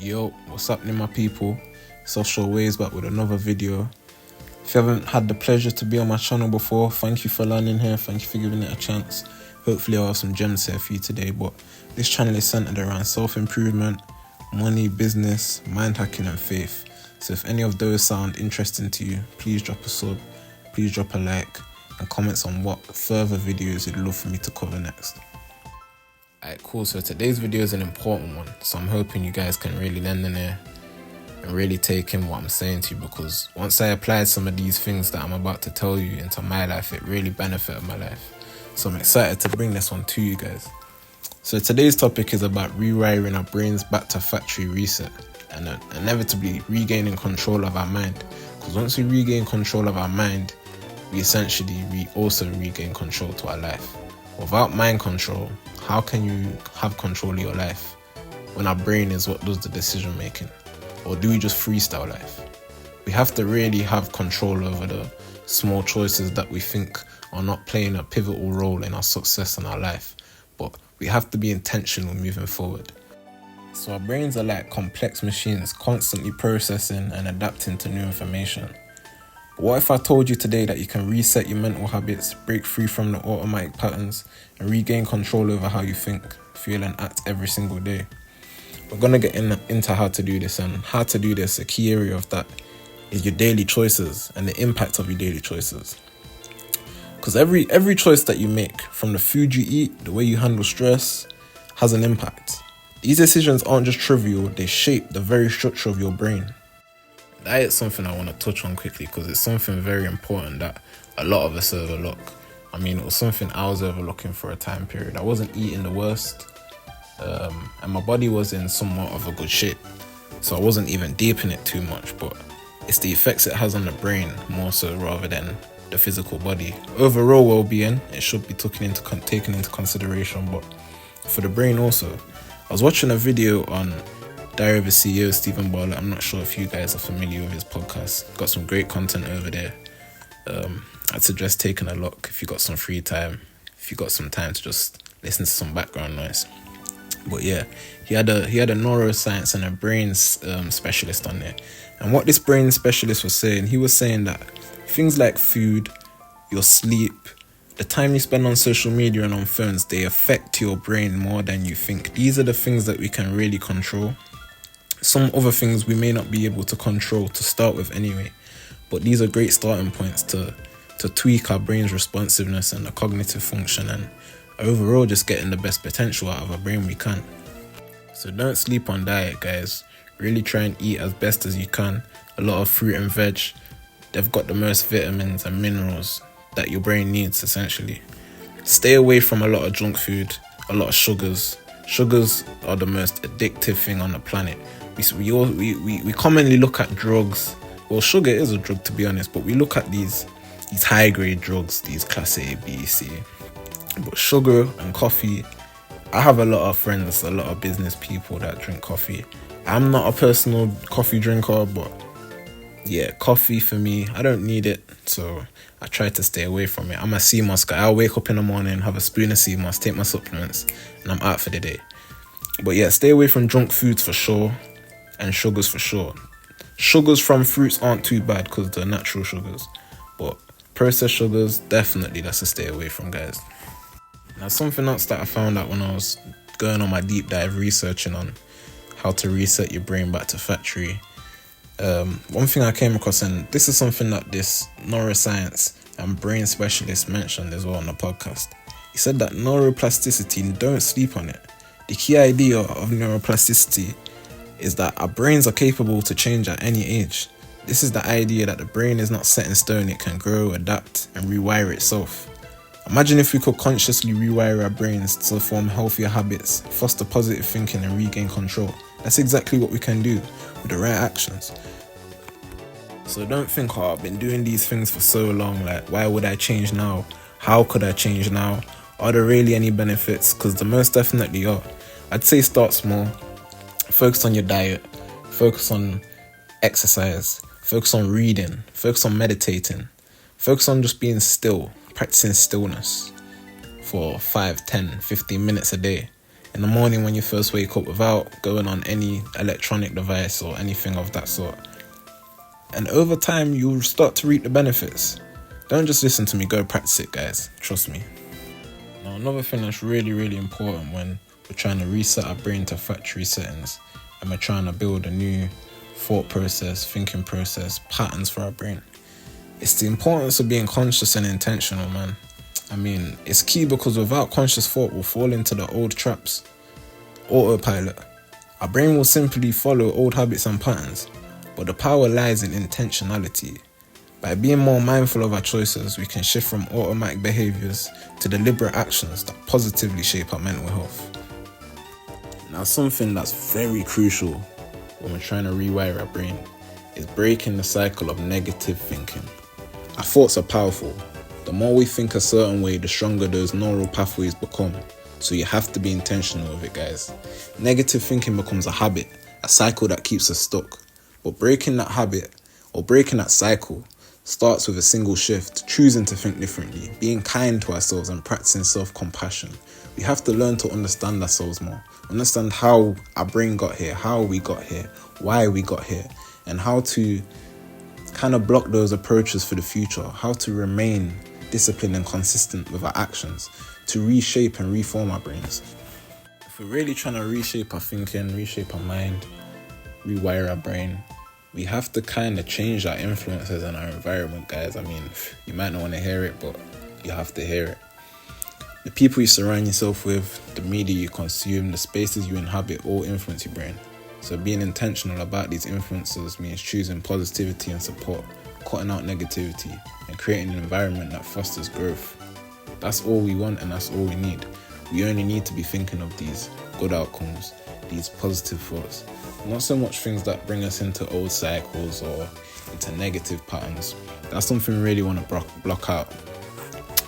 Yo, what's happening my people? It's Offshore Waves back with another video. If you haven't had the pleasure to be on my channel before, thank you for landing here, thank you for giving it a chance. Hopefully I'll have some gems here for you today, but this channel is centered around self-improvement, money, business, mind hacking and faith. So if any of those sound interesting to you, please drop a sub, please drop a like and comments on what further videos you'd love for me to cover next. Alright, cool. So today's video is an important one, so I'm hoping you guys can really lend an ear and really take in what I'm saying to you, because once I applied some of these things that I'm about to tell you into my life, it really benefited my life. So I'm excited to bring this one to you guys. So today's topic is about rewiring our brains back to factory reset and inevitably regaining control of our mind. Because once we regain control of our mind, we also regain control to our life. Without mind control, how can you have control of your life when our brain is what does the decision making? Or do we just freestyle life? We have to really have control over the small choices that we think are not playing a pivotal role in our success in our life, but we have to be intentional moving forward. So our brains are like complex machines constantly processing and adapting to new information. But what if I told you today that you can reset your mental habits, break free from the automatic patterns, and regain control over how you think, feel and act every single day? We're going to get into how to do this, and how to do this, a key area of that is your daily choices and the impact of your daily choices. Because every choice that you make, from the food you eat, the way you handle stress, has an impact. These decisions aren't just trivial, they shape the very structure of your brain. That is something I want to touch on quickly, because it's something very important that a lot of us overlook. I mean, it was something I was overlooking for a time period. I wasn't eating the worst, and my body was in somewhat of a good shape, so I wasn't even deep in it too much, but it's the effects it has on the brain more so rather than the physical body. Overall well-being, it should be taken into consideration, but for the brain also. I was watching a video on Diary of a CEO, Stephen Bartlett. I'm not sure if you guys are familiar with his podcast. Got some great content over there. I'd suggest taking a look if you got some free time, if you got some time to just listen to some background noise. But yeah, he had a neuroscience and a brain specialist on there. And what this brain specialist was saying, he was saying that things like food, your sleep, the time you spend on social media and on phones, they affect your brain more than you think. These are the things that we can really control. Some other things we may not be able to control to start with anyway, but these are great starting points to tweak our brain's responsiveness and the cognitive function, and overall just getting the best potential out of our brain we can. So don't sleep on diet, guys. Really try and eat as best as you can. A lot of fruit and veg. They've got the most vitamins and minerals that your brain needs, essentially. Stay away from a lot of junk food, a lot of sugars. Sugars are the most addictive thing on the planet. We commonly look at drugs. Well, sugar is a drug, to be honest, but we look at these high grade drugs, these class A, B, C. But sugar and coffee, I have a lot of friends, a lot of business people that drink coffee. I'm not a personal coffee drinker, but yeah, coffee for me, I don't need it, so I try to stay away from it. I'm a sea moss guy. I'll wake up in the morning, have a spoon of sea moss, take my supplements, and I'm out for the day. But yeah, stay away from junk foods for sure, and sugars for sure. Sugars from fruits aren't too bad because they're natural sugars, but processed sugars, definitely that's a stay away from, guys. Now, something else that I found out when I was going on my deep dive researching on how to reset your brain back to factory, one thing I came across, and this is something that this neuroscience and brain specialist mentioned as well on the podcast. He said that neuroplasticity, don't sleep on it. The key idea of neuroplasticity is that our brains are capable to change at any age. This is the idea that the brain is not set in stone, it can grow, adapt, and rewire itself. Imagine if we could consciously rewire our brains to form healthier habits, foster positive thinking, and regain control. That's exactly what we can do with the right actions. So don't think, I've been doing these things for so long, like, why would I change now? How could I change now? Are there really any benefits? Because there most definitely are. I'd say start small. Focus on your diet. Focus on exercise. Focus on reading. Focus on meditating. Focus on just being still, practicing stillness for 5, 10, 15 minutes a day. in the morning when you first wake up without going on any electronic device or anything of that sort. And over time, you'll start to reap the benefits. Don't just listen to me, go practice it, guys. Trust me. Now, another thing that's really, really important when we're trying to reset our brain to factory settings and we're trying to build a new thought process, thinking process, patterns for our brain. It's the importance of being conscious and intentional, man. I mean, it's key because without conscious thought, we'll fall into the old traps. Autopilot. Our brain will simply follow old habits and patterns, but the power lies in intentionality. By being more mindful of our choices, we can shift from automatic behaviors to deliberate actions that positively shape our mental health. Now, something that's very crucial when we're trying to rewire our brain is breaking the cycle of negative thinking. Our thoughts are powerful. The more we think a certain way, the stronger those neural pathways become. So you have to be intentional with it, guys. Negative thinking becomes a habit, a cycle that keeps us stuck. But breaking that habit or breaking that cycle starts with a single shift, choosing to think differently, being kind to ourselves and practicing self-compassion. We have to learn to understand ourselves more, understand how our brain got here, how we got here, why we got here, and how to kind of block those approaches for the future, how to remain disciplined and consistent with our actions, to reshape and reform our brains. If we're really trying to reshape our thinking, reshape our mind, rewire our brain, we have to kind of change our influences and our environment, guys. I mean, you might not want to hear it, but you have to hear it. The people you surround yourself with, the media you consume, the spaces you inhabit all influence your brain. So being intentional about these influences means choosing positivity and support, cutting out negativity, and creating an environment that fosters growth. That's all we want and that's all we need. We only need to be thinking of these good outcomes, these positive thoughts. Not so much things that bring us into old cycles or into negative patterns. That's something we really want to block out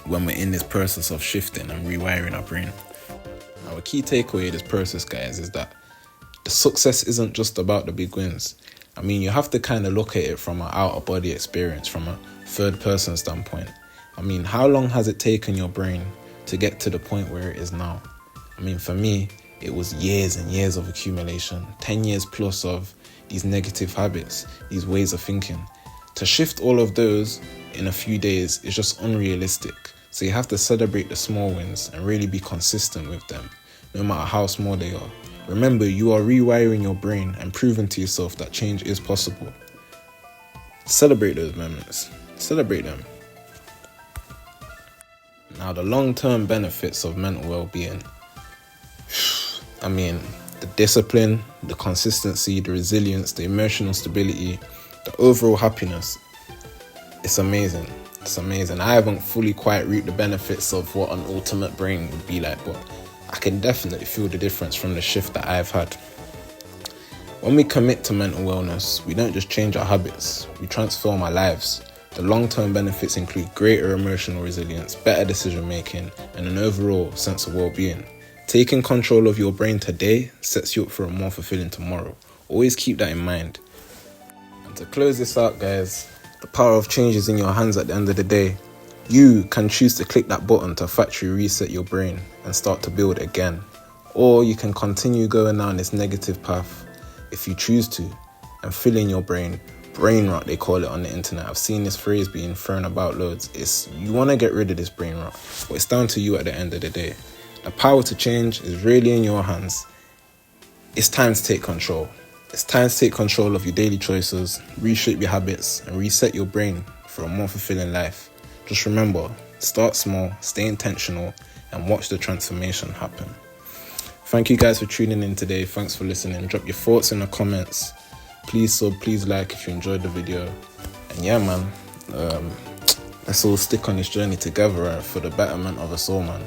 when we're in this process of shifting and rewiring our brain. Now, a key takeaway of this process, guys, is that the success isn't just about the big wins. I mean, you have to kind of look at it from an outer body experience, from a third person standpoint. I mean, how long has it taken your brain to get to the point where it is now? I mean, for me, it was years and years of accumulation, 10 years plus of these negative habits, these ways of thinking. To shift all of those in a few days is just unrealistic. So you have to celebrate the small wins and really be consistent with them, no matter how small they are. Remember, you are rewiring your brain and proving to yourself that change is possible. Celebrate those moments. Celebrate them. Now, the long-term benefits of mental well-being. I mean, the discipline, the consistency, the resilience, the emotional stability, the overall happiness. It's amazing. It's amazing. I haven't fully quite reaped the benefits of what an ultimate brain would be like, but I can definitely feel the difference from the shift that I've had. When we commit to mental wellness, we don't just change our habits, we transform our lives. The long-term benefits include greater emotional resilience, better decision-making, and an overall sense of well-being. Taking control of your brain today sets you up for a more fulfilling tomorrow. Always keep that in mind. And to close this out, guys, the power of change is in your hands at the end of the day. You can choose to click that button to factory reset your brain and start to build again. Or you can continue going down this negative path if you choose to and fill in your brain rot, they call it on the internet. I've seen this phrase being thrown about loads. You want to get rid of this brain rot, but it's down to you at the end of the day. The power to change is really in your hands. It's time to take control. It's time to take control of your daily choices, reshape your habits, and reset your brain for a more fulfilling life. Just remember, start small, stay intentional, and watch the transformation happen. Thank you guys for tuning in today. Thanks for listening. Drop your thoughts in the comments. Please sub, please like if you enjoyed the video. And yeah, man, let's all stick on this journey together for the betterment of us all, man.